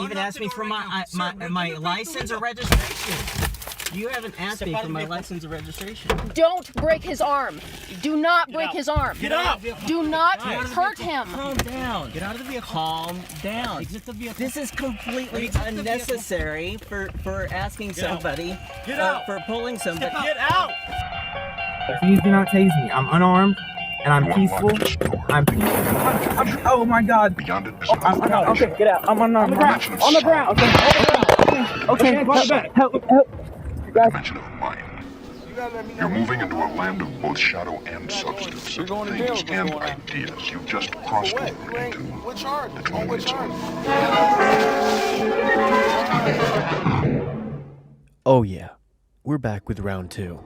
even asked me for my license or registration. You haven't asked me for my license or registration. Don't break his arm. Do not break his arm. Get out. Do not hurt him. Calm down. Get out of the vehicle. Calm down. Exit the vehicle. This is completely unnecessary for asking somebody. Get out. For pulling somebody. Get out. Please do not tase me. I'm unarmed and I'm peaceful. I'm peaceful. Oh my God. Okay, get out. I'm unarmed. On the ground. Okay. Help. Dimension of mind. You're moving into a land of both shadow and substance, of things and ideas. You just crossed over into the 20th zone. Oh yeah, we're back with round 2.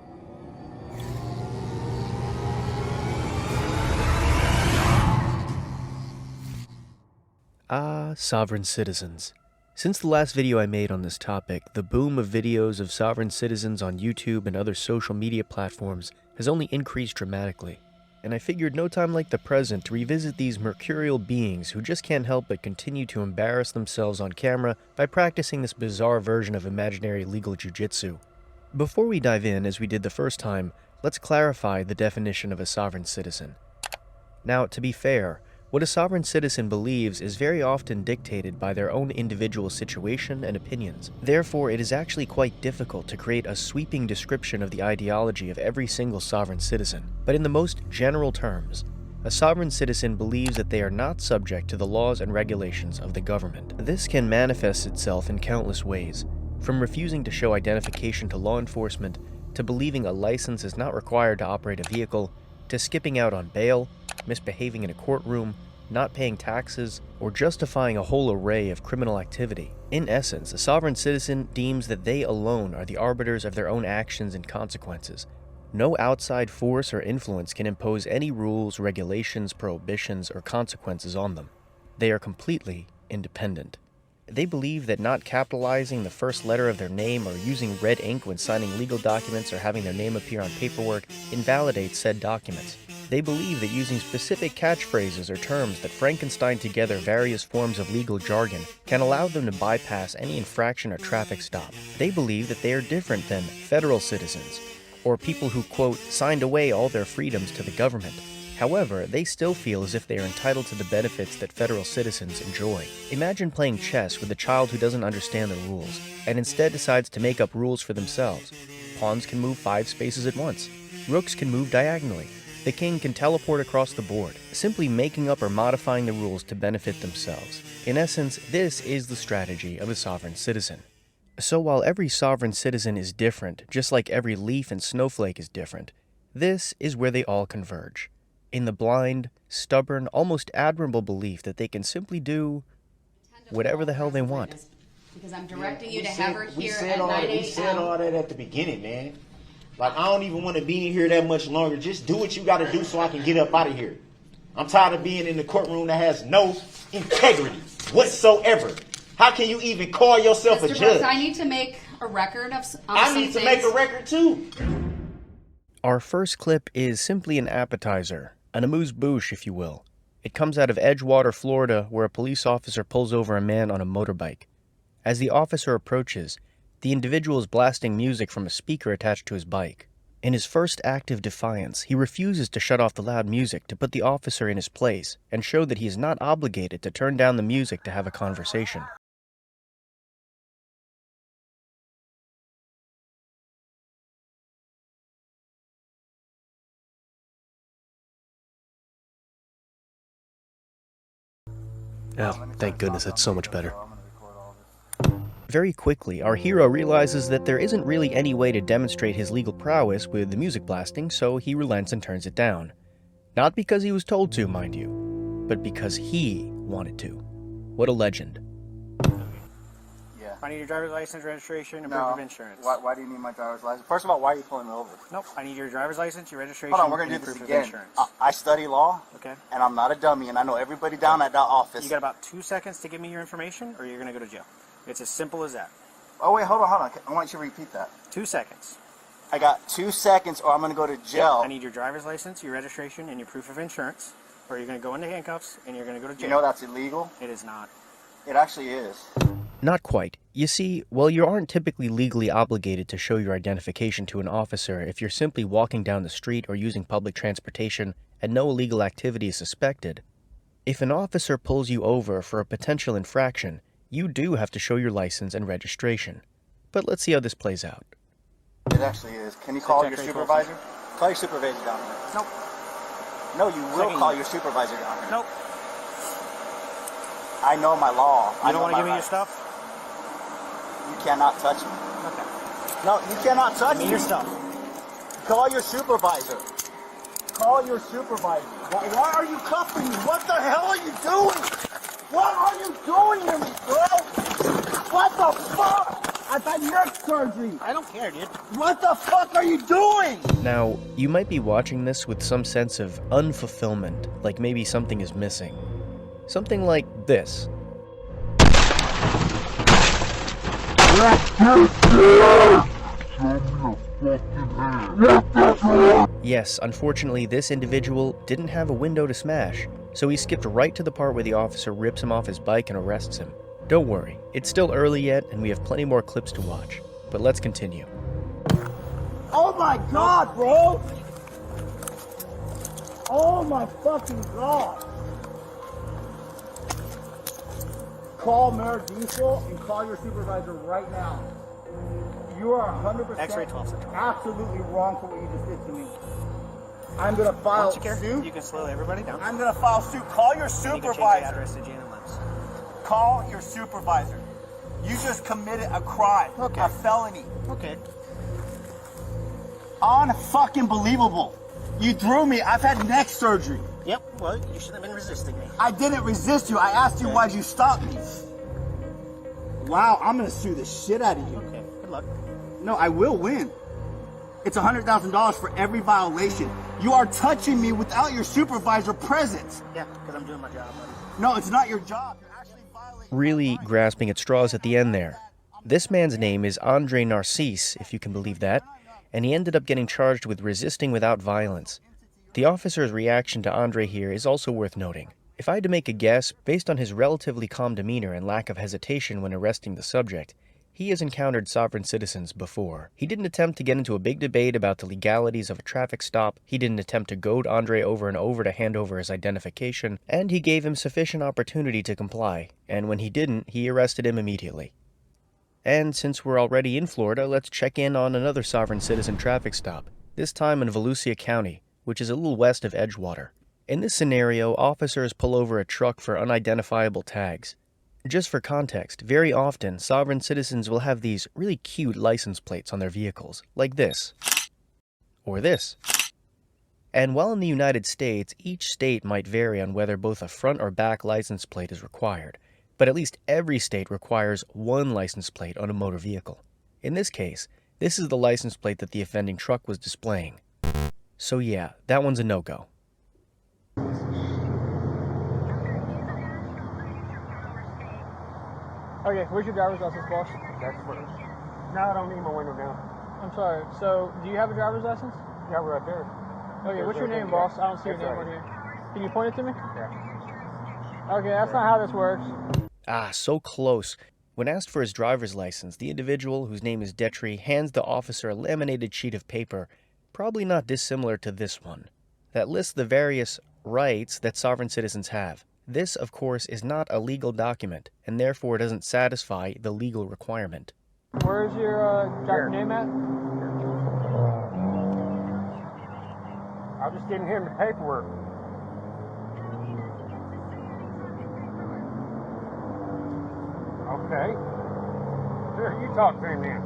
Sovereign citizens. Since the last video I made on this topic, the boom of videos of sovereign citizens on YouTube and other social media platforms has only increased dramatically, and I figured no time like the present to revisit these mercurial beings who just can't help but continue to embarrass themselves on camera by practicing this bizarre version of imaginary legal jujitsu. Before we dive in, as we did the first time, let's clarify the definition of a sovereign citizen. Now, to be fair, what a sovereign citizen believes is very often dictated by their own individual situation and opinions. Therefore, it is actually quite difficult to create a sweeping description of the ideology of every single sovereign citizen. But in the most general terms, a sovereign citizen believes that they are not subject to the laws and regulations of the government. This can manifest itself in countless ways, from refusing to show identification to law enforcement, to believing a license is not required to operate a vehicle, to skipping out on bail, misbehaving in a courtroom, not paying taxes, or justifying a whole array of criminal activity. In essence, a sovereign citizen deems that they alone are the arbiters of their own actions and consequences. No outside force or influence can impose any rules, regulations, prohibitions, or consequences on them. They are completely independent. They believe that not capitalizing the first letter of their name or using red ink when signing legal documents or having their name appear on paperwork invalidates said documents. They believe that using specific catchphrases or terms that Frankenstein together various forms of legal jargon can allow them to bypass any infraction or traffic stop. They believe that they are different than federal citizens, or people who, quote, signed away all their freedoms to the government. However, they still feel as if they are entitled to the benefits that federal citizens enjoy. Imagine playing chess with a child who doesn't understand the rules, and instead decides to make up rules for themselves. Pawns can move 5 spaces at once. Rooks can move diagonally. The king can teleport across the board, simply making up or modifying the rules to benefit themselves. In essence, this is the strategy of a sovereign citizen. So while every sovereign citizen is different, just like every leaf and snowflake is different, this is where they all converge. In the blind, stubborn, almost admirable belief that they can simply do whatever the hell they want. Because I'm directing you to have her here at 9 a.m. We said all that at the beginning, man. Like, I don't even want to be in here that much longer. Just do what you got to do so I can get up out of here. I'm tired of being in the courtroom that has no integrity whatsoever. How can you even call yourself a judge? Brooks, I need to make a record of I need to make a record too. Our first clip is simply an appetizer, an amuse-bouche, if you will. It comes out of Edgewater, Florida, where a police officer pulls over a man on a motorbike. As the officer approaches, the individual is blasting music from a speaker attached to his bike. In his first act of defiance, he refuses to shut off the loud music to put the officer in his place and show that he is not obligated to turn down the music to have a conversation. Oh, thank goodness, that's so much better. Very quickly, our hero realizes that there isn't really any way to demonstrate his legal prowess with the music blasting, so he relents and turns it down. Not because he was told to, mind you, but because he wanted to. What a legend. Yeah. I need your driver's license, registration, and proof of insurance. Why do you need my driver's license? First of all, why are you pulling me over? Nope. I need your driver's license, your registration, Hold on, we're gonna do this again. I study law, okay, and I'm not a dummy, and I know everybody down at that office. You got about 2 seconds to give me your information, or you're gonna go to jail. It's as simple as that. Oh wait, hold on. I want you to repeat that. 2 seconds. I got 2 seconds, or I'm gonna go to jail. Yep. I need your driver's license, your registration, and your proof of insurance, or you're gonna go into handcuffs and you're gonna go to jail. You know that's illegal. It is not. It actually is. Not quite. You see, while you aren't typically legally obligated to show your identification to an officer if you're simply walking down the street or using public transportation and no illegal activity is suspected, if an officer pulls you over for a potential infraction, you do have to show your license and registration. But let's see how this plays out. It actually is. Can you call your supervisor? Call your supervisor down here. Nope. No, you will call your supervisor down here. Nope. I know my law. You don't want to give me your stuff? You cannot touch me. Okay. No, you cannot touch me. Your stuff. Call your supervisor. Call your supervisor. Why are you cuffing me? What the hell are you doing? What are you doing to me, bro? What the fuck? I've had neck surgery. I don't care, dude. What the fuck are you doing? Now, you might be watching this with some sense of unfulfillment, like maybe something is missing. Something like this. Yes, unfortunately, this individual didn't have a window to smash, so he skipped right to the part where the officer rips him off his bike and arrests him. Don't worry, it's still early yet, and we have plenty more clips to watch. But let's continue. Oh my god, bro! Oh my fucking god! Call Mayor Diesel and call your supervisor right now. You are 100% X-ray 12 Central. absolutely wrong for what you just did to me. I'm gonna file suit. You can slow everybody down. I'm gonna file suit. Call your You can change the supervisor. address to Jane and Lips. Call your supervisor. You just committed a crime. Okay. A felony. Okay. Unfucking believable. You threw me. I've had neck surgery. Yep, well, you should have been resisting me. I didn't resist you. I asked you why'd you stop me. Wow, I'm gonna sue the shit out of you. Okay, good luck. No, I will win. It's $100,000 for every violation. You are touching me without your supervisor present. Yeah, because I'm doing my job, buddy. No, it's not your job. You're actually violating. Really grasping at straws at the end there. This man's name is Andre Narcisse, if you can believe that, and he ended up getting charged with resisting without violence. The officer's reaction to Andre here is also worth noting. If I had to make a guess, based on his relatively calm demeanor and lack of hesitation when arresting the subject, he has encountered sovereign citizens before. He didn't attempt to get into a big debate about the legalities of a traffic stop, he didn't attempt to goad Andre over and over to hand over his identification, and he gave him sufficient opportunity to comply, and when he didn't, he arrested him immediately. And since we're already in Florida, let's check in on another sovereign citizen traffic stop, this time in Volusia County, which is a little west of Edgewater. In this scenario, officers pull over a truck for unidentifiable tags. Just for context, very often, sovereign citizens will have these really cute license plates on their vehicles, like this, or this. And while in the United States, each state might vary on whether both a front or back license plate is required, but at least every state requires one license plate on a motor vehicle. In this case, this is the license plate that the offending truck was displaying. So yeah, that one's a no-go. Okay, where's your driver's license, boss? That's what. No, I don't need my window down. I'm sorry. So, do you have a driver's license? Yeah, we're right there. Okay, what's your name, boss? I don't see your name right on here. Can you point it to me? Yeah. Okay, that's not how this works. Ah, so close. When asked for his driver's license, the individual, whose name is Detry, hands the officer a laminated sheet of paper, probably not dissimilar to this one, that lists the various rights that sovereign citizens have. This, of course, is not a legal document, and therefore doesn't satisfy the legal requirement. Where's your driver name at? I just didn't hear the paperwork. Okay. Here, you talk to him then.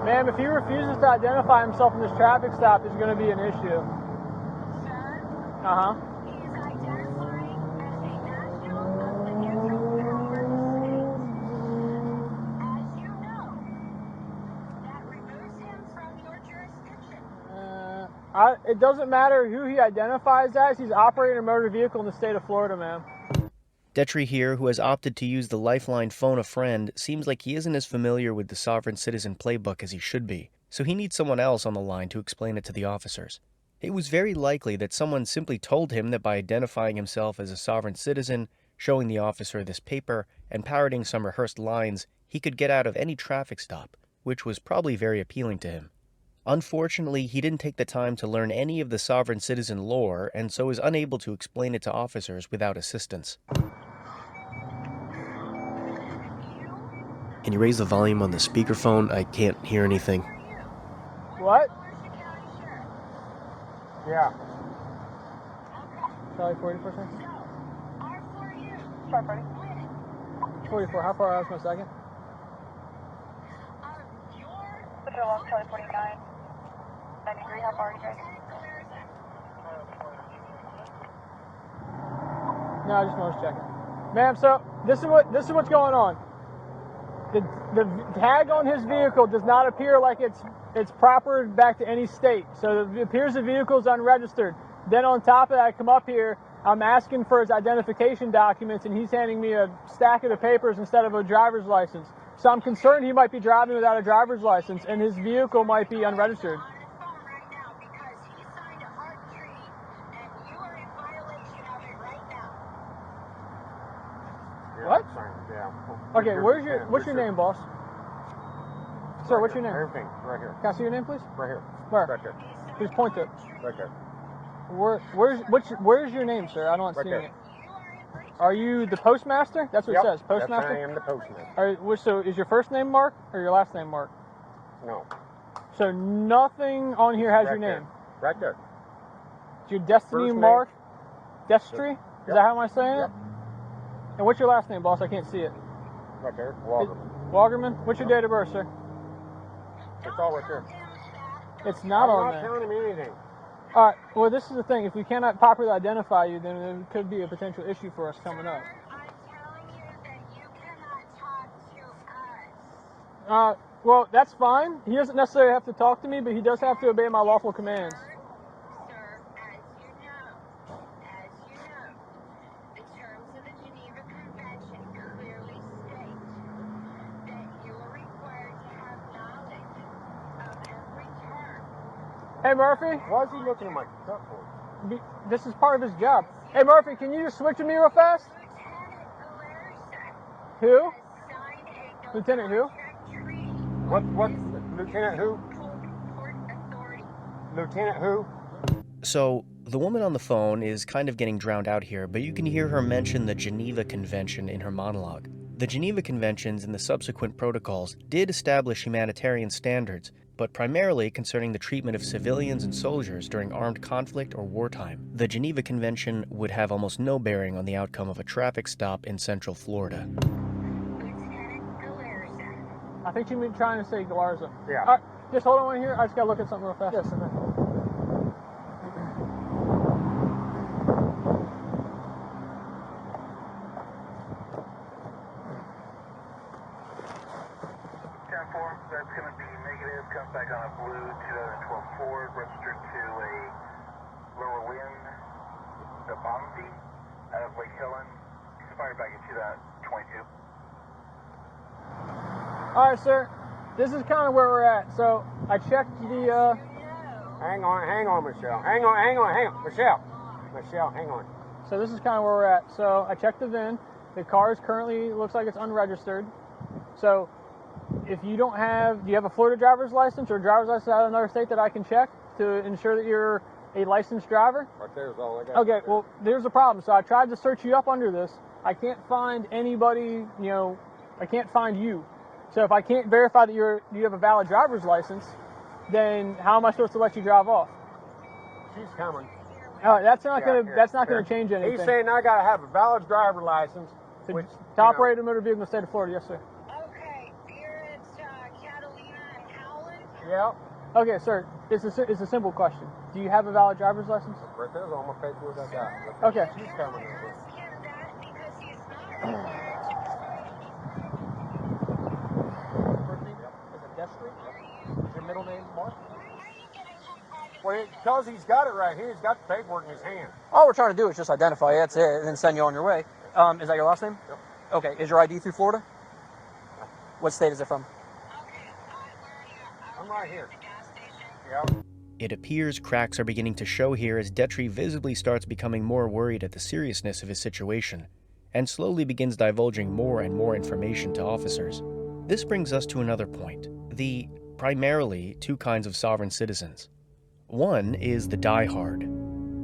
Ma'am, if he refuses to identify himself in this traffic stop, it's going to be an issue. Sir? Uh-huh. He is identifying as a national against terrorist. As you know, that removes him from your jurisdiction. It doesn't matter who he identifies as. He's operating a motor vehicle in the state of Florida, ma'am. Detry here, who has opted to use the Lifeline Phone a Friend, seems like he isn't as familiar with the sovereign citizen playbook as he should be, so he needs someone else on the line to explain it to the officers. It was very likely that someone simply told him that by identifying himself as a sovereign citizen, showing the officer this paper and parroting some rehearsed lines he could get out of any traffic stop, which was probably very appealing to him. Unfortunately, he didn't take the time to learn any of the sovereign citizen lore, and so is unable to explain it to officers without assistance. Can you raise the volume on the speakerphone? I can't hear anything. What? Yeah. Charlie 40 for a second. 44. How far out was my second? Charlie 49. 93. How far are you guys? No, I just wanted to check it. Ma'am, so this is what's going on. The tag on his vehicle does not appear like it's proper back to any state. So it appears the vehicle is unregistered. Then on top of that, I come up here, I'm asking for his identification documents, and he's handing me a stack of the papers instead of a driver's license. So I'm concerned he might be driving without a driver's license, and his vehicle might be unregistered. What? Yeah. Okay, what's your name, boss? Sir, what's your name? Everything, right here. Can I see your name, please? Right here. Where? Right there. Please point to it. Right there. Where's your name, sir? I'm not Right seeing there. it. Are you the postmaster? That's what Yep. it says. Postmaster? Yes, I am the postmaster. So is your first name Mark or your last name Mark? No. So nothing on here has Right your there. name. Right there. Is your Destiny First name. Mark? Destry? Yep. Is that how I'm saying Yep. it? And what's your last name, boss? I can't see it. Right there. Walkerman. Wagerman? What's your date of birth, sir? It's all right there. It's not I'm on not there. telling him anything. All right. Well, this is the thing. If we cannot properly identify you, then there could be a potential issue for us coming up. Well, that's fine. He doesn't necessarily have to talk to me, but he does have to obey my lawful commands. Sir, as you know, the terms of the Geneva Convention clearly state that you are required to have knowledge of every term. Hey, Murphy. Why is he looking at my truck for? This is part of his job. Hey, Murphy, can you just switch with me real fast? Who? Lieutenant who? What? Lieutenant who? Lieutenant who? So, the woman on the phone is kind of getting drowned out here, but you can hear her mention the Geneva Convention in her monologue. The Geneva Conventions and the subsequent protocols did establish humanitarian standards, but primarily concerning the treatment of civilians and soldiers during armed conflict or wartime. The Geneva Convention would have almost no bearing on the outcome of a traffic stop in Central Florida. I think you mean trying to say Galarza. Yeah. All right, just hold on right here. I just gotta look at something real fast. Yes, okay. 10-4, that's going to be negative. Comes back on a blue 2012 Ford, registered to a Lower Lynn, the Bonzi, out of Lake Helen, expired back in 2022. All right, sir. This is kind of where we're at. So I checked the. Hang on, Michelle. Hang on, Michelle, hang on. So this is kind of where we're at. So I checked the VIN. The car is currently looks like it's unregistered. So if you don't have, do you have a Florida driver's license or a driver's license out of another state that I can check to ensure that you're a licensed driver? Right there's all I got. Okay, well, there's a problem. So I tried to search you up under this. I can't find anybody, I can't find you. So if I can't verify that you have a valid driver's license, then how am I supposed to let you drive off? She's coming. All right, that's not gonna change anything. He's saying I gotta have a valid driver's license, to operate a motor vehicle in the state of Florida. Yes, sir. Okay, here it's Catalina and Howland. Yeah. Okay, sir. It's a simple question. Do you have a valid driver's license? Right there's all my paperwork I got. Okay. She's coming over. Is your middle name Mark? Well, because he's got it right here. He's got the paperwork in his hand. All we're trying to do is just identify you, that's it, and then send you on your way. Is that your last name? Yep. Okay, is your ID through Florida? What state is it from? I'm right here. It appears cracks are beginning to show here as Detry visibly starts becoming more worried at the seriousness of his situation, and slowly begins divulging more and more information to officers. This brings us to another point, the primarily two kinds of sovereign citizens. One is the diehard.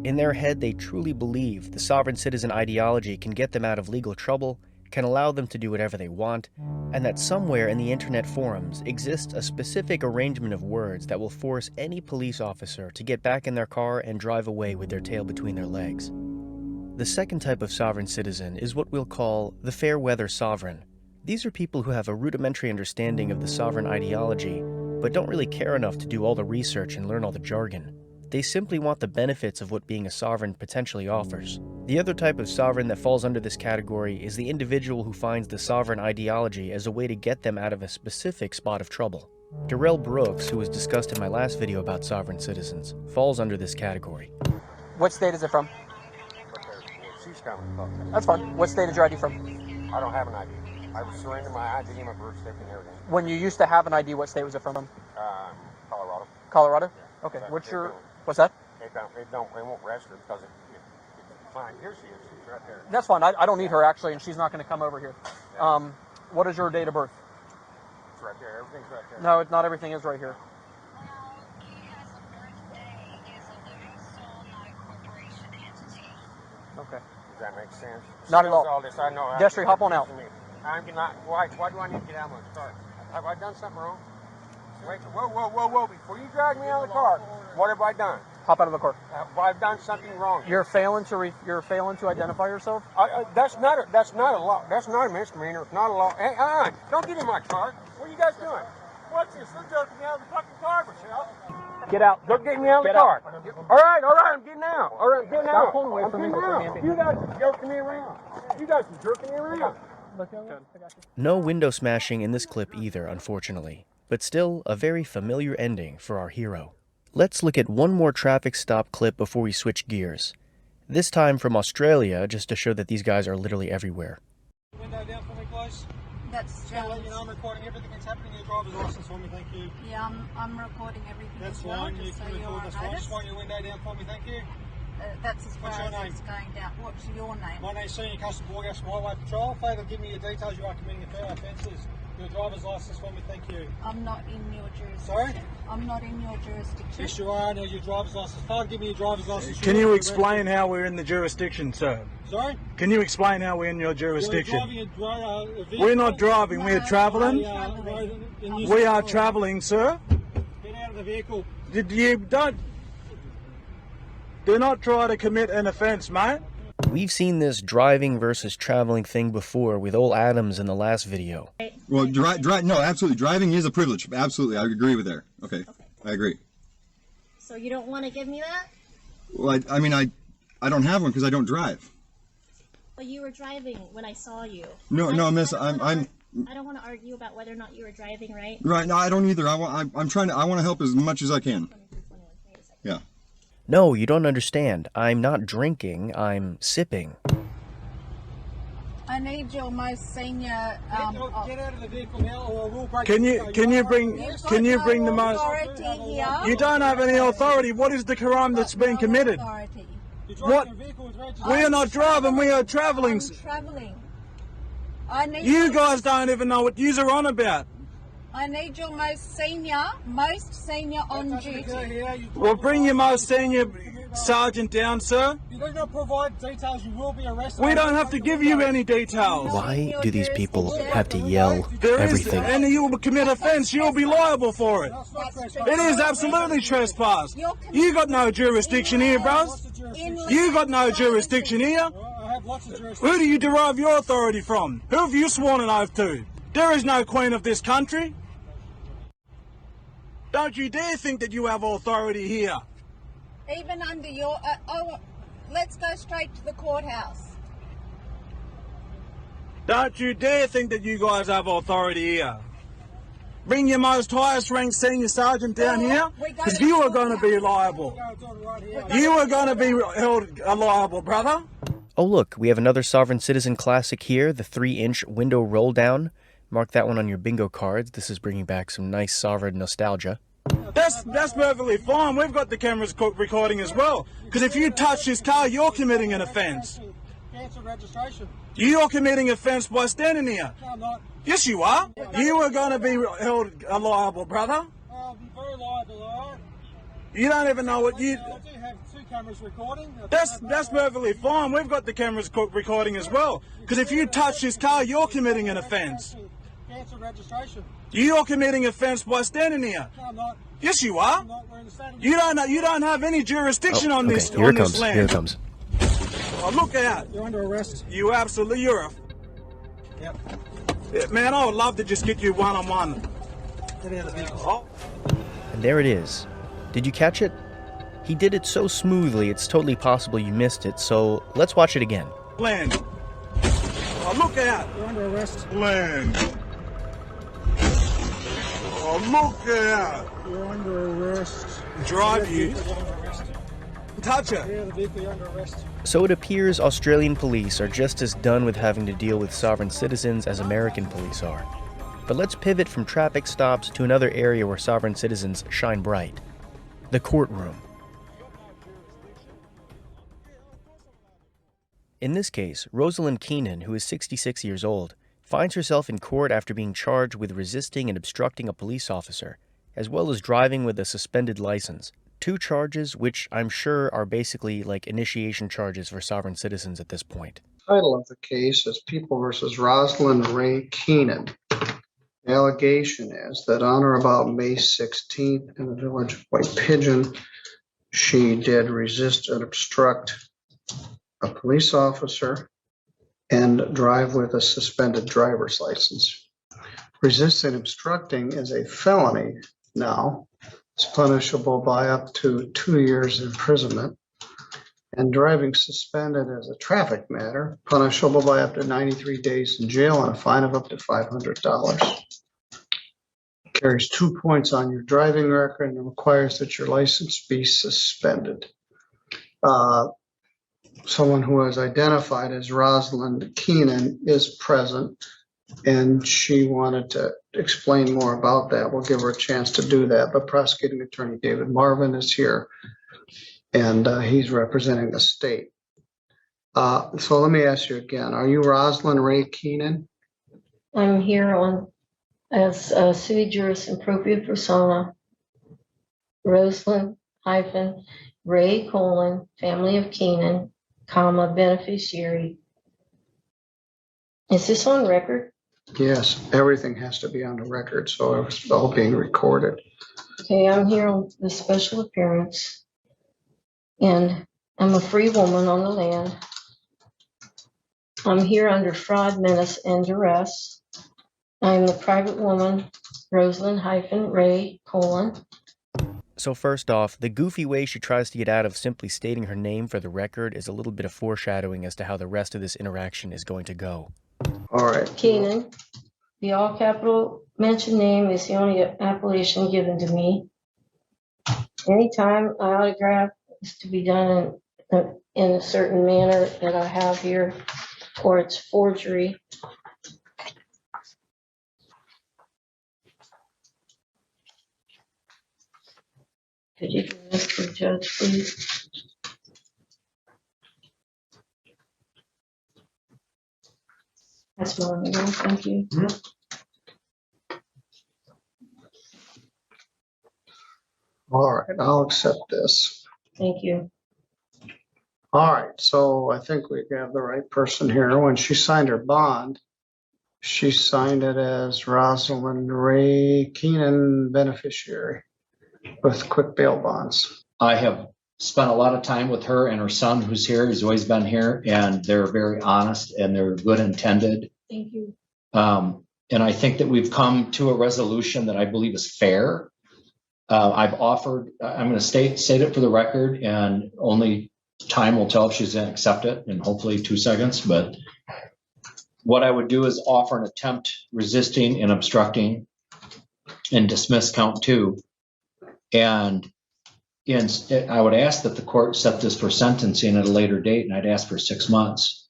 In their head, they truly believe the sovereign citizen ideology can get them out of legal trouble, can allow them to do whatever they want, and that somewhere in the internet forums exists a specific arrangement of words that will force any police officer to get back in their car and drive away with their tail between their legs. The second type of sovereign citizen is what we'll call the fair weather sovereign. These are people who have a rudimentary understanding of the sovereign ideology, but don't really care enough to do all the research and learn all the jargon. They simply want the benefits of what being a sovereign potentially offers. The other type of sovereign that falls under this category is the individual who finds the sovereign ideology as a way to get them out of a specific spot of trouble. Darrell Brooks, who was discussed in my last video about sovereign citizens, falls under this category. What state is it from? She's coming. That's fine. What state is your ID from? I don't have an ID. I surrendered my ID and my birth certificate and everything. When you used to have an ID, what state was it from? Colorado. Colorado? Yeah. Okay. What's that? They won't register because it's fine. Here she is. She's right there. That's fine. I don't need her actually, and she's not going to come over here. Yeah. What is your date of birth? It's right there. Everything's right there. No, not everything is right here. Okay. Does that make sense? Not at all. All this, I know. Destry, hop on out. I'm not. Why do I need to get out of my car? Have I done something wrong? Wait. Whoa. Before you drag me out of the car, what have I done? Hop out of the car. Have I done something wrong? You're failing to identify yourself. That's not a law. That's not a misdemeanor. It's not a law. Hey, don't get in my car. What are you guys doing? What's this? They're jerking me out of the fucking car, Michelle. Get out. Don't get me out of the car. All right, I'm getting out. All right, I'm getting out. Stop pulling away from me. You guys are jerking me around. You guys are jerking me around. No window smashing in this clip either, unfortunately, but still a very familiar ending for our hero. Let's look at one more traffic stop clip before we switch gears. This time from Australia, just to show that these guys are literally everywhere. Window down for me, please. That's just let you know I'm recording everything that's happening in your driver's license for me, thank you. Yeah, I'm recording everything that's as well, fine. just so you're on That's fine. notice. Just want your window down for me, thank you. That's as far What's your as name? it's going down. What's your name? My name's Senior Constable Borgas, Highway Patrol. Favour, give me your details. You are committing offences. Your driver's license for me, thank you. I'm not in your jurisdiction. Sorry? I'm not in your jurisdiction. Yes, you are. No, your driver's license. Favour, give me your driver's license. Can you explain how we're in the jurisdiction, sir? Sorry? Can you explain how we're in your jurisdiction? You're driving a vehicle. We're not driving, we're travelling. We are travelling, sir. Get out of the vehicle. Do not try to commit an offence, mate. We've seen this driving versus traveling thing before with old Adams in the last video. Well, no, absolutely. Driving is a privilege. Absolutely. I agree with there. Okay. I agree. So you don't want to give me that? Well, I mean, I don't have one because I don't drive. But you were driving when I saw you. No, miss, I don't want to argue about whether or not you were driving, right? Right, no, I don't either. I want to help as much as I can. Yeah. No, you don't understand. I'm not drinking, I'm sipping. I need your most senior. Get out of the vehicle now, or we'll break. Can you bring the most? You don't have any authority. What is the crime that's been committed? What? We are not driving. We are travelling. You guys don't even know what you're on about. I need your most senior on duty. Well, bring your most senior sergeant down, sir. If you do not provide details, you will be arrested. We don't have to give you any details. Why do these people have to yell everything? And you will commit offence, you'll be liable for it. It is absolutely trespass. You got no jurisdiction here, bros. You got no jurisdiction here. Who do you derive your authority from? Who have you sworn an oath to? There is no queen of this country. Don't you dare think that you have authority here. Even under your... let's go straight to the courthouse. Don't you dare think that you guys have authority here. Bring your most highest ranked senior sergeant down here, because you are going to be liable. You are going to be held liable, brother. Oh look, we have another Sovereign Citizen classic here, the 3-inch window roll down. Mark that one on your bingo cards. This is bringing back some nice Sovereign nostalgia. That's perfectly fine. We've got the cameras recording as well. Because if you touch this car, you're committing an offence. Cancel registration. You're committing offence by standing here. No, I'm not. Yes, you are. You are going to be held liable, brother. I'll be very liable, alright? You don't even know what you... I do have 2 cameras recording. That's perfectly fine. We've got the cameras recording as well. Because if you touch this car, you're committing an offence. Cancel registration. You're committing offence by standing here. No, I'm not. Yes, you are. You don't have any jurisdiction on Okay, this here on it this comes. land. Here it comes. Oh, look out! You're under arrest. You absolutely are. Yep. Yeah, man, I would love to just get you one-on-one. Get out of the vehicle. Oh. And there it is. Did you catch it? He did it so smoothly, it's totally possible you missed it, so let's watch it again. Land. Oh, look out! You're under arrest. Land. Oh, look out! You're under arrest. Drive you. Touch it. Yeah, the vehicle, you're under arrest. So it appears Australian police are just as done with having to deal with sovereign citizens as American police are. But let's pivot from traffic stops to another area where sovereign citizens shine bright. The courtroom. In this case, Rosalind Keenan, who is 66 years old, finds herself in court after being charged with resisting and obstructing a police officer, as well as driving with a suspended license. 2 charges which I'm sure are basically like initiation charges for sovereign citizens at this point. The title of the case is People versus Rosalind Ray Keenan. The allegation is that on or about May 16th in the village of White Pigeon, she did resist and obstruct a police officer and drive with a suspended driver's license. Resisting and obstructing is a felony now. It's punishable by up to 2 years imprisonment. And driving suspended as a traffic matter, punishable by up to 93 days in jail and a fine of up to $500. Carries 2 points on your driving record and requires that your license be suspended. Someone who is identified as Rosalind Keenan is present, and she wanted to explain more about that. We'll give her a chance to do that, but prosecuting attorney David Marvin is here, and he's representing the state. So let me ask you again, are you Rosalind Ray Keenan? I'm here on as sui juris impropria persona, Rosalind Ray Colon, family of Keenan, comma, beneficiary. Is this on record? Yes, everything has to be on the record, so it's all being recorded. Okay, I'm here on the special appearance, and I'm a free woman on the land. I'm here under fraud, menace, and duress. I'm the private woman, Rosalind-Ray Colon. So first off, the goofy way she tries to get out of simply stating her name for the record is a little bit of foreshadowing as to how the rest of this interaction is going to go. All right. Keenan. The all capital mentioned name is the only appellation given to me. Anytime an autograph is to be done in a certain manner that I have here, or it's forgery, could you do this for the judge, please? That's my name. Thank you. All right, I'll accept this. Thank you. All right, so I think we have the right person here. When she signed her bond, she signed it as Rosalind Ray Keenan, beneficiary, with quick bail bonds. I have spent a lot of time with her and her son, who's here. He's always been here, and they're very honest and they're good intended. Thank you. And I think that we've come to a resolution that I believe is fair. I've offered, I'm going to state it for the record, and only time will tell if she's going to accept it, in hopefully 2 seconds. But what I would do is offer an attempt resisting and obstructing and dismiss count 2. And I would ask that the court set this for sentencing at a later date, and I'd ask for 6 months.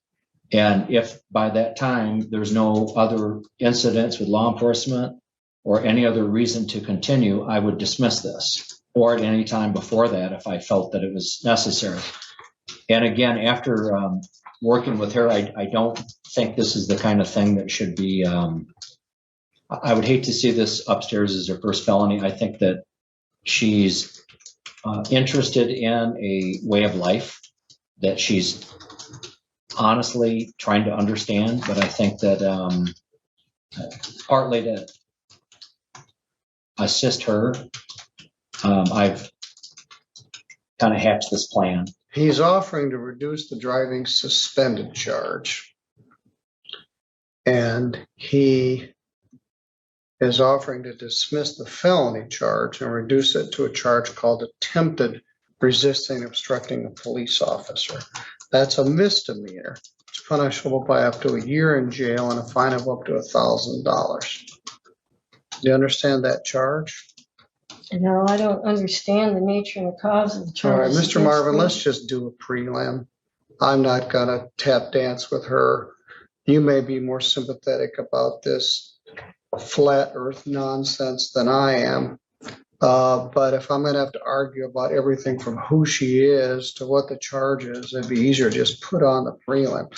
And if by that time there's no other incidents with law enforcement or any other reason to continue, I would dismiss this, or at any time before that if I felt that it was necessary. And again, after working with her. I don't think this is the kind of thing that should be, I would hate to see this upstairs as her first felony. I think that she's interested in a way of life that she's honestly trying to understand, but I think that partly to assist her, I've kind of hatched this plan. He's offering to reduce the driving suspended charge, and he is offering to dismiss the felony charge and reduce it to a charge called attempted resisting obstructing a police officer. That's a misdemeanor. It's punishable by up to a year in jail and a fine of up to $1,000. Do you understand that charge? No, I don't understand the nature and the cause of the charge. All right, Mr. Marvin, let's just do a prelim. I'm not going to tap dance with her. You may be more sympathetic about this flat earth nonsense than I am. But if I'm going to have to argue about everything from who she is to what the charge is, it'd be easier to just put on the prelim.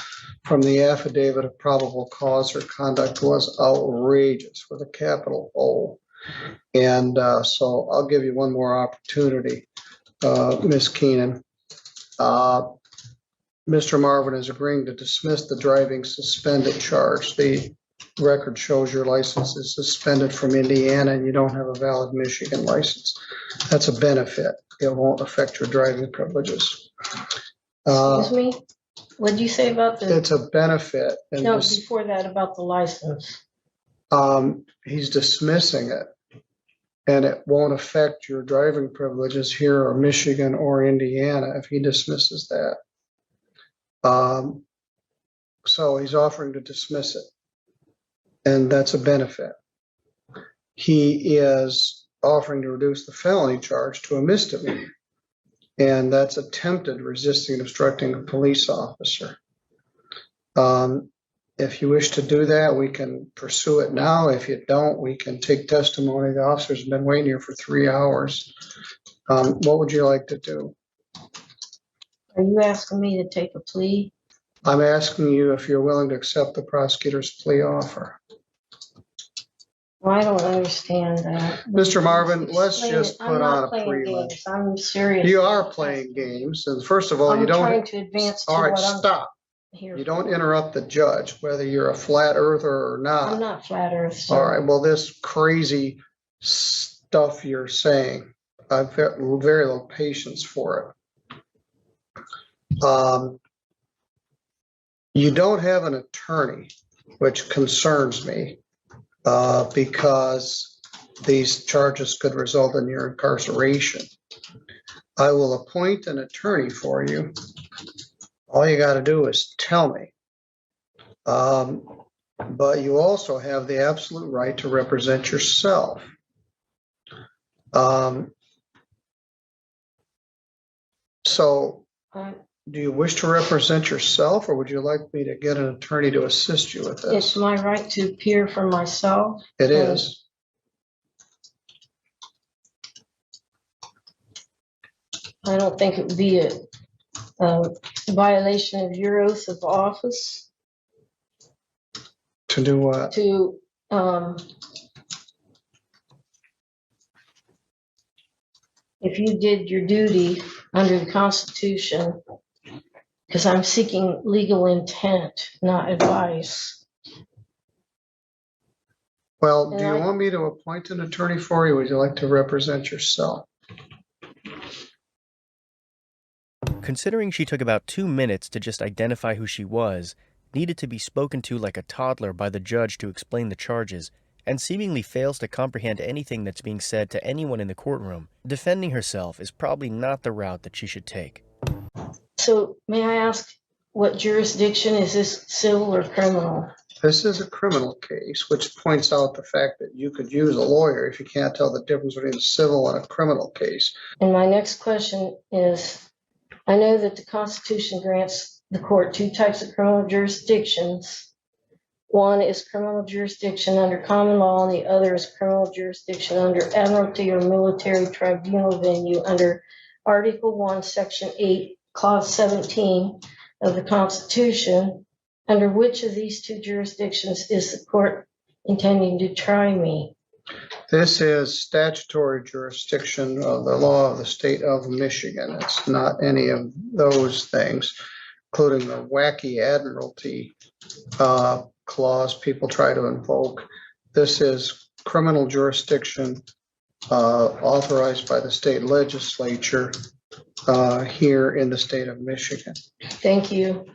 From the affidavit of probable cause, her conduct was outrageous with a capital O. And so I'll give you one more opportunity, Ms. Keenan. Mr. Marvin is agreeing to dismiss the driving suspended charge. The record shows your license is suspended from Indiana and you don't have a valid Michigan license. That's a benefit. It won't affect your driving privileges. Excuse me? What did you say about the... It's a benefit. No, before that, about the license. He's dismissing it, and it won't affect your driving privileges here or Michigan or Indiana if he dismisses that. So he's offering to dismiss it, and that's a benefit. He is offering to reduce the felony charge to a misdemeanor, and that's attempted resisting and obstructing a police officer. If you wish to do that, we can pursue it now. If you don't, we can take testimony. The officers have been waiting here for 3 hours. What would you like to do? Are you asking me to take a plea? I'm asking you if you're willing to accept the prosecutor's plea offer. Well, I don't understand that. Mr. Marvin, let's just put on a prelim. I'm serious. You are playing games. And first of all, you don't. I'm trying to advance to all right, what I'm stop. here. You don't interrupt the judge, whether you're a flat earther or not. I'm not flat earth. So. All right. Well, this crazy stuff you're saying, I've got very little patience for it. You don't have an attorney, which concerns me because these charges could result in your incarceration. I will appoint an attorney for you. All you got to do is tell me. But you also have the absolute right to represent yourself. So, do you wish to represent yourself, or would you like me to get an attorney to assist you with this? It's my right to appear for myself. It is. I don't think it would be a violation of your oath of office. To do what? To if you did your duty under the Constitution, because I'm seeking legal intent, not advice. Well, do you want me to appoint an attorney for you, or would you like to represent yourself? Considering she took about 2 minutes to just identify who she was, needed to be spoken to like a toddler by the judge to explain the charges, and seemingly fails to comprehend anything that's being said to anyone in the courtroom, defending herself is probably not the route that she should take. So, may I ask, what jurisdiction is this, civil or criminal? This is a criminal case, which points out the fact that you could use a lawyer if you can't tell the difference between a civil and a criminal case. And my next question is, I know that the Constitution grants the court 2 types of criminal jurisdictions. One is criminal jurisdiction under common law, and the other is criminal jurisdiction under admiralty or military tribunal venue under Article 1, Section 8, Clause 17 of the Constitution, under which of these two jurisdictions is the court intending to try me? This is statutory jurisdiction of the law of the state of Michigan. It's not any of those things, including the wacky admiralty clause people try to invoke. This is criminal jurisdiction authorized by the state legislature here in the state of Michigan. Thank you.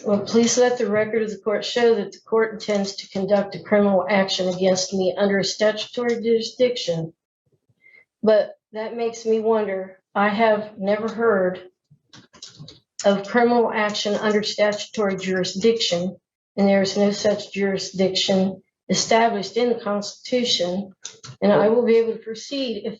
Well, please let the record of the court show that the court intends to conduct a criminal action against me under a statutory jurisdiction. But that makes me wonder, I have never heard of criminal action under statutory jurisdiction, and there is no such jurisdiction established in the Constitution, and I will be able to proceed if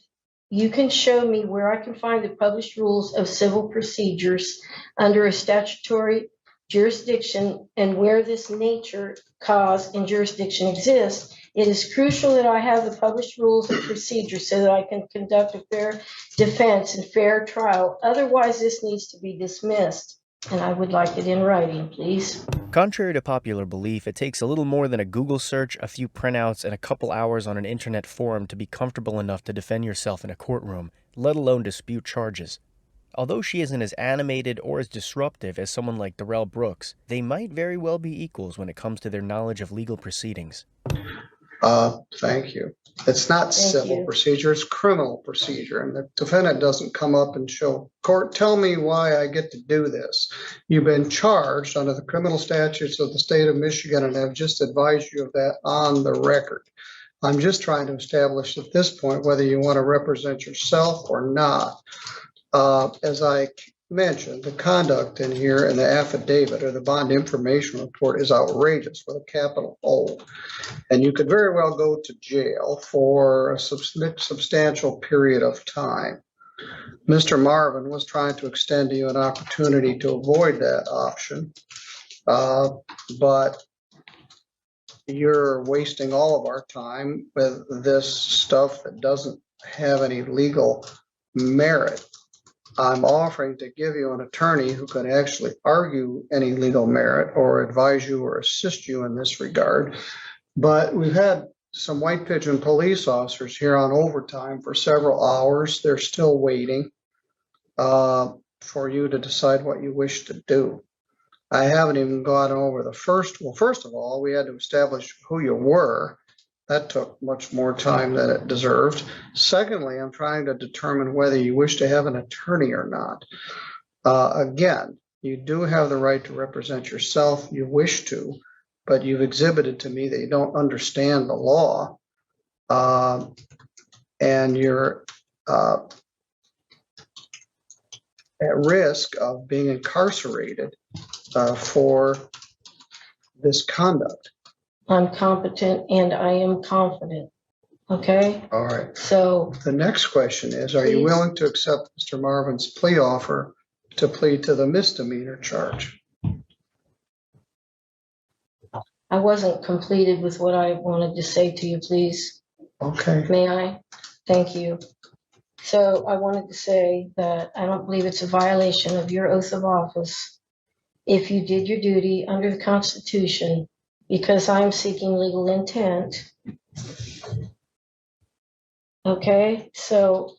you can show me where I can find the published rules of civil procedures under a statutory jurisdiction and where this nature, cause, and jurisdiction exists. It is crucial that I have the published rules of procedure so that I can conduct a fair defense and fair trial. Otherwise, this needs to be dismissed, and I would like it in writing, please. Contrary to popular belief, it takes a little more than a Google search, a few printouts, and a couple hours on an internet forum to be comfortable enough to defend yourself in a courtroom, let alone dispute charges. Although she isn't as animated or as disruptive as someone like Darrell Brooks, they might very well be equals when it comes to their knowledge of legal proceedings. Thank you. It's not civil procedure, it's criminal procedure. And the defendant doesn't come up and show, court, tell me why I get to do this. You've been charged under the criminal statutes of the state of Michigan, and I've just advised you of that on the record. I'm just trying to establish at this point whether you want to represent yourself or not. As I mentioned, the conduct in here in the affidavit or the bond information report is outrageous with a capital O. And you could very well go to jail for a substantial period of time. Mr. Marvin was trying to extend to you an opportunity to avoid that option, but you're wasting all of our time with this stuff that doesn't have any legal merit. I'm offering to give you an attorney who can actually argue any legal merit or advise you or assist you in this regard. But we've had some White Pigeon police officers here on overtime for several hours. They're still waiting for you to decide what you wish to do. I haven't even gone over the first. Well, first of all, we had to establish who you were. That took much more time than it deserved. Secondly, I'm trying to determine whether you wish to have an attorney or not. Again, you do have the right to represent yourself. You wish to, but you've exhibited to me that you don't understand the law, and you're at risk of being incarcerated for this conduct. I'm competent and I am confident. Okay? All right. So the next question is, are you willing to accept Mr. Marvin's plea offer to plead to the misdemeanor charge? I wasn't completed with what I wanted to say to you, please. Okay. May I? Thank you. So I wanted to say that I don't believe it's a violation of your oath of office if you did your duty under the Constitution, because I'm seeking legal intent. Okay, so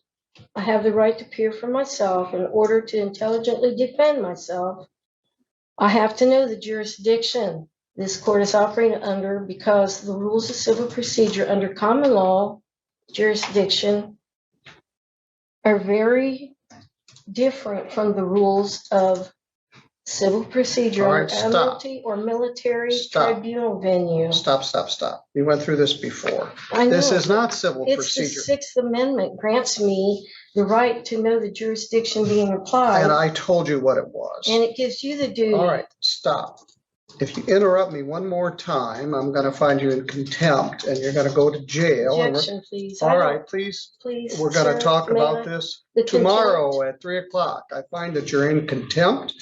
I have the right to appear for myself. In order to intelligently defend myself, I have to know the jurisdiction this court is operating under, because the rules of civil procedure under common law jurisdiction are very different from the rules of civil procedure right, under admiralty or military tribunal venue. Stop. We went through this before. I know. This is not civil It's procedure. the Sixth Amendment grants me the right to know the jurisdiction being applied. And I told you what it was. And it gives you the duty. All right, stop. If you interrupt me one more time, I'm going to find you in contempt and you're going to go to jail. Objection, please. All right, please. Please. We're going to talk may about I? this The tomorrow at 3 o'clock. I find that you're in contempt.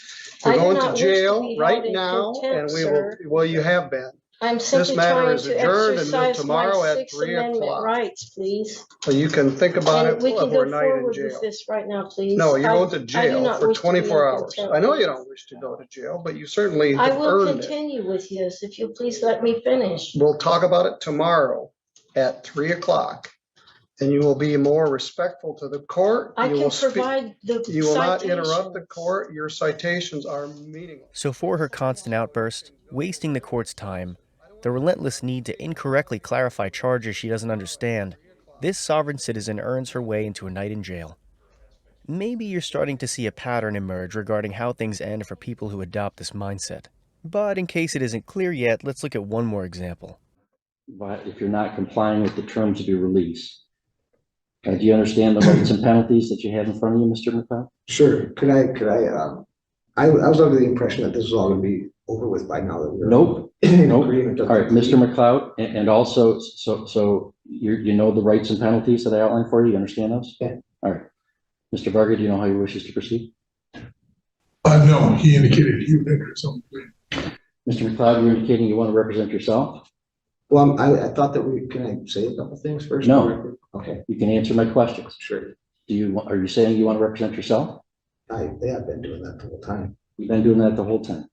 I You're do going not to wish jail be right held in now, contempt, and we sir. will. Well, you have been. I'm simply matter trying is to adjourned until exercise tomorrow my at Sixth 3 Amendment o'clock. rights, please. So you can think about And it we can go overnight in forward jail. with this right now, please. No, you're going to I do jail not for wish to be in 24 hours. contempt. I know you don't wish to go to jail, but you certainly I have will earned it. continue with this if you'll please let me finish. We'll talk about it tomorrow at 3 o'clock. And you will be more respectful to the court. I You can will speak- provide the You will not interrupt citations. the court. Your citations are meaningless. So for her constant outburst, wasting the court's time, the relentless need to incorrectly clarify charges she doesn't understand, this sovereign citizen earns her way into a night in jail. Maybe you're starting to see a pattern emerge regarding how things end for people who adopt this mindset. But in case it isn't clear yet, let's look at one more example. But if you're not complying with the terms of your release, do you understand the rights and penalties that you have in front of you, Mr. McLeod? Sure. I was under the impression that this was all going to be over with by now. That we're Nope. in Nope. agreement. All right, Mr. McLeod, and also, so you know the rights and penalties that I outlined for you. You understand those? Yeah. All right. Mr. Varga, do you know how he wishes to proceed? No, he indicated he would enter his own plea. Mr. McLeod, you're indicating you want to represent yourself? Well, I thought that can I say a couple things first? No. Okay. You can answer my questions. Sure. Are you saying you want to represent yourself? They have been doing that the whole time. You've been doing that the whole time.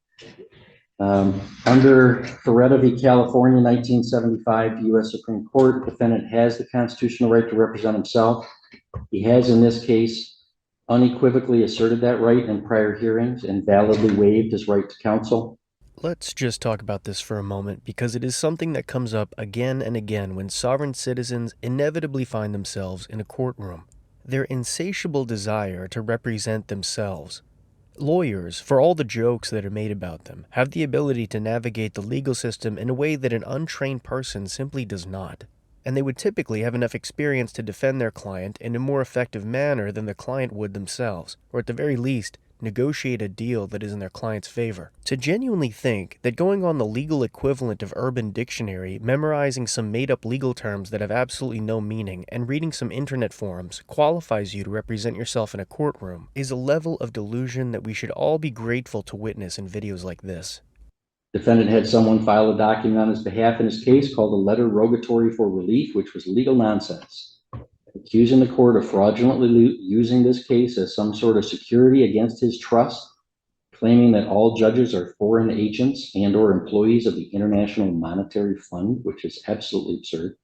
Under Ferretta v. California, 1975, U.S. Supreme Court, defendant has the constitutional right to represent himself. He has, in this case, unequivocally asserted that right in prior hearings and validly waived his right to counsel. Let's just talk about this for a moment because it is something that comes up again and again when sovereign citizens inevitably find themselves in a courtroom. Their insatiable desire to represent themselves. Lawyers, for all the jokes that are made about them, have the ability to navigate the legal system in a way that an untrained person simply does not. And they would typically have enough experience to defend their client in a more effective manner than the client would themselves, or at the very least, negotiate a deal that is in their client's favor. To genuinely think that going on the legal equivalent of Urban Dictionary, memorizing some made-up legal terms that have absolutely no meaning, and reading some internet forums qualifies you to represent yourself in a courtroom is a level of delusion that we should all be grateful to witness in videos like this. Defendant had someone file a document on his behalf in his case called a letter rogatory for relief, which was legal nonsense, accusing the court of fraudulently using this case as some sort of security against his trust, claiming that all judges are foreign agents and or employees of the International Monetary Fund, which is absolutely absurd,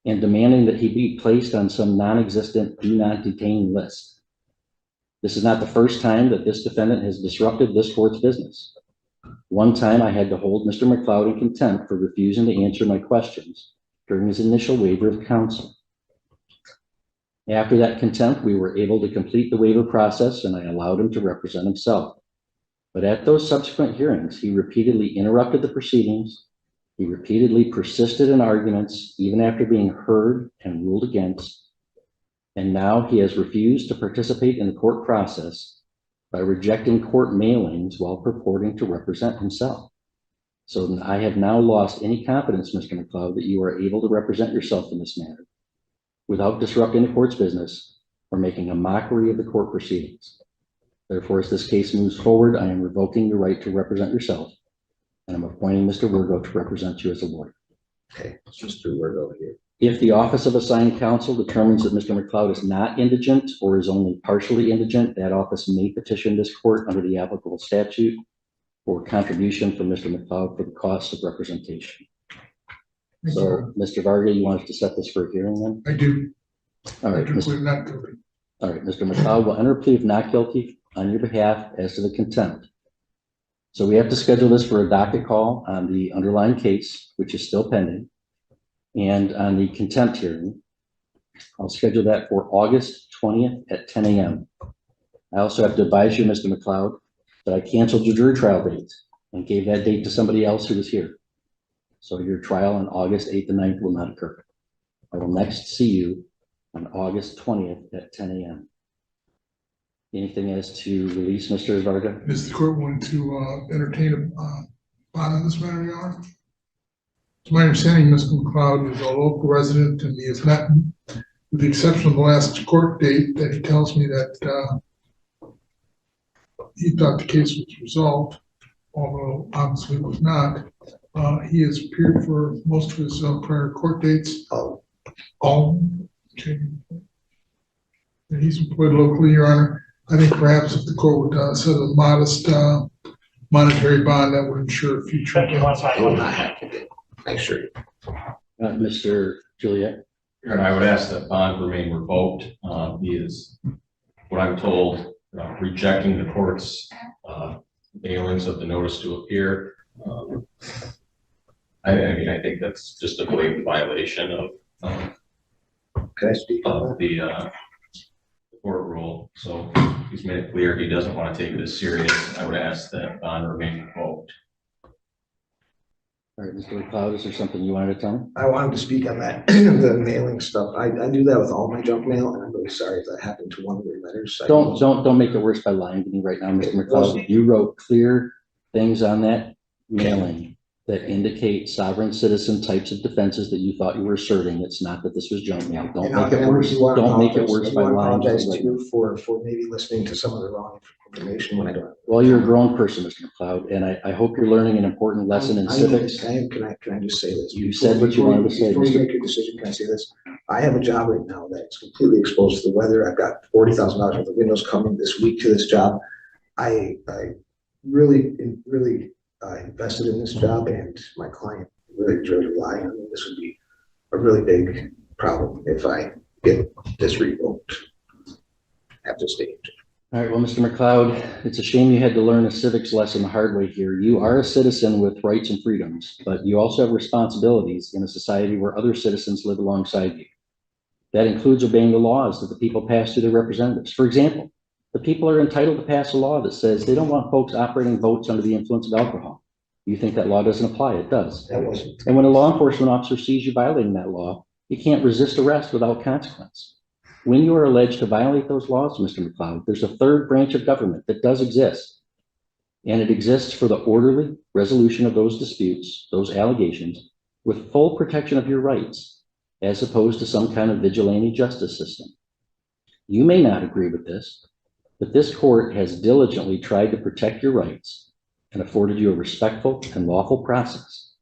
and demanding that he be placed on some non-existent do not detain list. This is not the first time that this defendant has disrupted this court's business. One time I had to hold Mr. McLeod in contempt for refusing to answer my questions during his initial waiver of counsel. After that contempt, we were able to complete the waiver process and I allowed him to represent himself. But at those subsequent hearings, he repeatedly interrupted the proceedings. He repeatedly persisted in arguments, even after being heard and ruled against. And now he has refused to participate in the court process by rejecting court mailings while purporting to represent himself. So I have now lost any confidence, Mr. McLeod, that you are able to represent yourself in this manner without disrupting the court's business or making a mockery of the court proceedings. Therefore, as this case moves forward, I am revoking your right to represent yourself, and I'm appointing Mr. Virgo to represent you as a lawyer. Okay, let's just do Virgo here. If the Office of Assigned Counsel determines that Mr. McLeod is not indigent or is only partially indigent, that office may petition this court under the applicable statute for contribution from Mr. McLeod for the cost of representation. So, Mr. Varga, you want us to set this for a hearing then? I do. All right, I do plead not guilty. All right, Mr. McLeod will enter a plea of not guilty on your behalf as to the contempt. So we have to schedule this for a docket call on the underlying case, which is still pending, and on the contempt hearing. I'll schedule that for August 20th at 10 a.m. I also have to advise you, Mr. McLeod, that I canceled your jury trial date and gave that date to somebody else who was here. So your trial on August 8th and 9th will not occur. I will next see you on August 20th at 10 a.m. Anything as to release Mr. Varga? Is the court willing to entertain a bond on this matter, Your Honor? To my understanding, Mr. McLeod is a local resident and he has met, with the exception of the last court date, that he tells me that he thought the case was resolved, although obviously it was not. He has appeared for most of his prior court dates. All. Okay. And he's employed locally, Your Honor. I think perhaps if the court would set a modest monetary bond, that would ensure future. I will not have to do. I assure you. Mr. Juliet. And I would ask that bond remain revoked. He is, what I'm told, rejecting the court's mailings of the notice to appear. I mean, I think that's just a blatant violation of the court rule. So he's made it clear he doesn't want to take this serious. I would ask that bond remain revoked. All right, Mr. McLeod, is there something you wanted to tell me? I wanted to speak on that, the mailing stuff. I do that with all my junk mail, and I'm really sorry if that happened to one of your letters. Don't make it worse by lying to me right now, Mr. McLeod. You wrote clear things on that mailing that indicate sovereign citizen types of defenses that you thought you were asserting. It's not that this was junk mail. Don't make it worse. Don't make it worse by lying. I apologize to you for maybe listening to some of the wrong information when I don't. Well, you're a grown person, Mr. McLeod, and I hope you're learning an important lesson in civics. Can I just say this? You said what you wanted to say. Before you make your decision, can I say this? I have a job right now that's completely exposed to the weather. I've got $40,000 worth of windows coming this week to this job. I really invested in this job, and my client really relying on me. This would be a really big problem if I get this revoked at this stage. All right, well, Mr. McLeod, it's a shame you had to learn a civics lesson the hard way here. You are a citizen with rights and freedoms, but you also have responsibilities in a society where other citizens live alongside you. That includes obeying the laws that the people pass through their representatives. For example, the people are entitled to pass a law that says they don't want folks operating boats under the influence of alcohol. You think that law doesn't apply? It does. That wasn't. And when a law enforcement officer sees you violating that law, you can't resist arrest without consequence. When you are alleged to violate those laws, Mr. McLeod, there's a third branch of government that does exist. And it exists for the orderly resolution of those disputes, those allegations, with full protection of your rights, as opposed to some kind of vigilante justice system. You may not agree with this, but this court has diligently tried to protect your rights and afforded you a respectful and lawful process.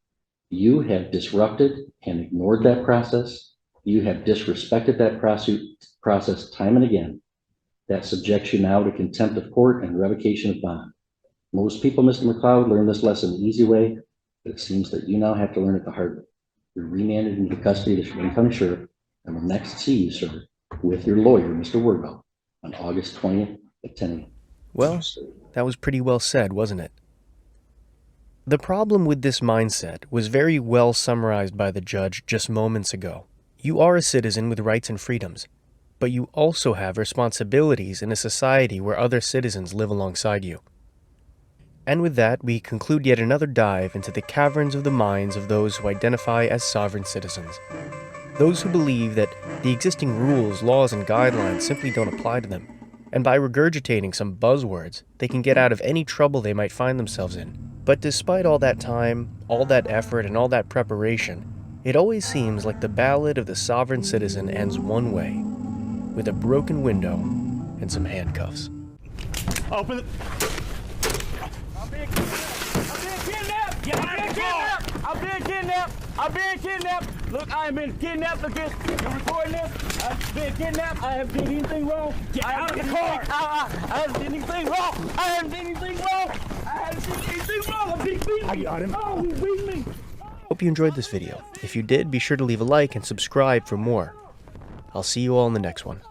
You have disrupted and ignored that process. You have disrespected that process time and again. That subjects you now to contempt of court and revocation of bond. Most people, Mr. McLeod, learn this lesson the easy way, but it seems that you now have to learn it the hard way. You're remanded into custody to Chagrin County Sheriff, and will next see you, sir, with your lawyer, Mr. Wardwell, on August 20th at 10 a.m. Well, that was pretty well said, wasn't it? The problem with this mindset was very well summarized by the judge just moments ago. You are a citizen with rights and freedoms, but you also have responsibilities in a society where other citizens live alongside you. And with that, we conclude yet another dive into the caverns of the minds of those who identify as sovereign citizens. Those who believe that the existing rules, laws, and guidelines simply don't apply to them, and by regurgitating some buzzwords, they can get out of any trouble they might find themselves in. But despite all that time, all that effort, and all that preparation, it always seems like the ballad of the sovereign citizen ends one way, with a broken window and some handcuffs. Open it. I'm being kidnapped! I'm being kidnapped! I'm being kidnapped! Look, I have been kidnapped. Look at this. You're recording this. I've been kidnapped. I haven't done anything wrong. Get out of the car! I haven't done anything wrong. I haven't done anything wrong. I haven't done anything wrong. I'm being beaten. I got him. Oh, he's beating me. Hope you enjoyed this video. If you did, be sure to leave a like and subscribe for more. I'll see you all in the next one.